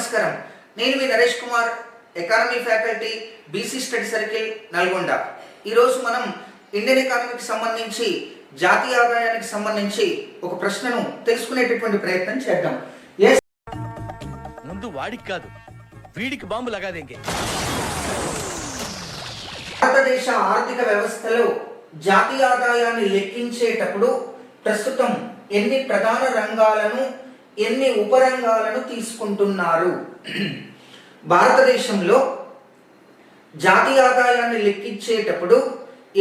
నమస్కారం. నేను మీ Naresh Kumar, economy faculty, BC study circle, Nalgonda. ఈరోజు మనం ఇండియన్ ఎకానమీకి సంబంధించి జాతీయ ఆదాయానికి సంబంధించి ఒక ప్రశ్నను తెలుసుకునేటటువంటి ప్రయత్నం చేద్దాం. ముందు వాడికి కాదు వీడికి బాంబు లగాదేంగే. భారతదేశ ఆర్థిక వ్యవస్థలో జాతీయ ఆదాయాన్ని లెక్కించేటప్పుడు ప్రస్తుతం ఎన్ని ప్రధాన రంగాలను ఎన్ని ఉపరంగాలను తీసుకుంటున్నారు? భారతదేశంలో జాతీయ ఆదాయాన్ని లెక్కించేటప్పుడు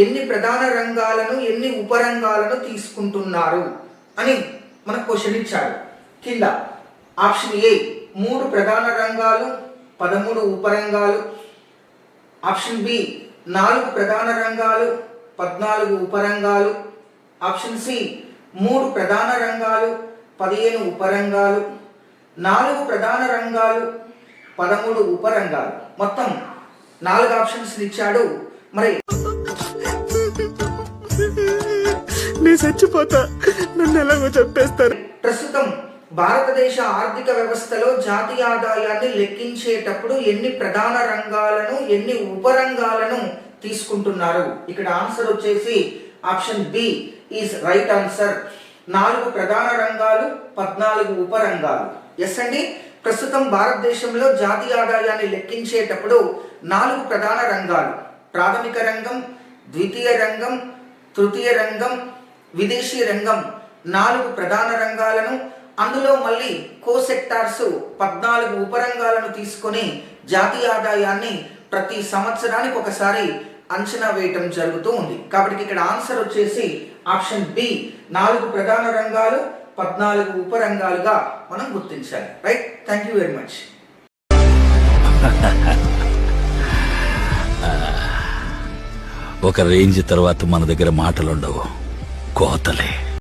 ఎన్ని ప్రధాన రంగాలను ఎన్ని ఉపరంగాలను తీసుకుంటున్నారు అని మనకు క్వశ్చన్ ఇచ్చాడు. కింద ఆప్షన్ ఏ 3 ప్రధాన రంగాలు 13 ఉపరంగాలు, ఆప్షన్ బి 4 ప్రధాన రంగాలు 14 ఉపరంగాలు, ఆప్షన్ సి 3 ప్రధాన రంగాలు 15 ఉపరంగాలు, 4 ప్రధాన రంగాలు 13 ఉపరంగాలు. మొత్తం 4 ఆప్షన్స్ ఇచ్చాడు. మరి నేను చచ్చిపోతా, నన్ను ఎలాగో చెప్పేస్తారు. ప్రస్తుతం భారతదేశ ఆర్థిక వ్యవస్థలో జాతీయ ఆదాయాన్ని లెక్కించేటప్పుడు ఎన్ని ప్రధాన రంగాలను ఎన్ని ఉపరంగాలను తీసుకుంటున్నారు? ఇక్కడ ఆన్సర్ వచ్చేసి option B is right answer. 4 ప్రధాన రంగాలు 14 ఉపరంగాలు. ఎస్ అండి, ప్రస్తుతం భారతదేశంలో జాతీయ ఆదాయాన్ని లెక్కించేటప్పుడు 4 ప్రధాన రంగాలు, ప్రాథమిక రంగం, ద్వితీయ రంగం, తృతీయ రంగం, విదేశీ రంగం, 4 ప్రధాన రంగాలను, అందులో మళ్ళీ కో సెక్టార్స్ 14 ఉపరంగాలను తీసుకొని జాతీయ ఆదాయాన్ని ప్రతి సంవత్సరానికి ఒకసారి అంచనా వేయటం జరుగుతూ ఉంది. కాబట్టి ఇక్కడ ఆన్సర్ వచ్చేసి ఆప్షన్ బి 4 ప్రధాన రంగాలు 14 ఉపరంగాలుగా మనం గుర్తించాలి. Right, thank you very much. ఒక రేంజ్ తర్వాత మన దగ్గర మాటలుండవు, కోతలే.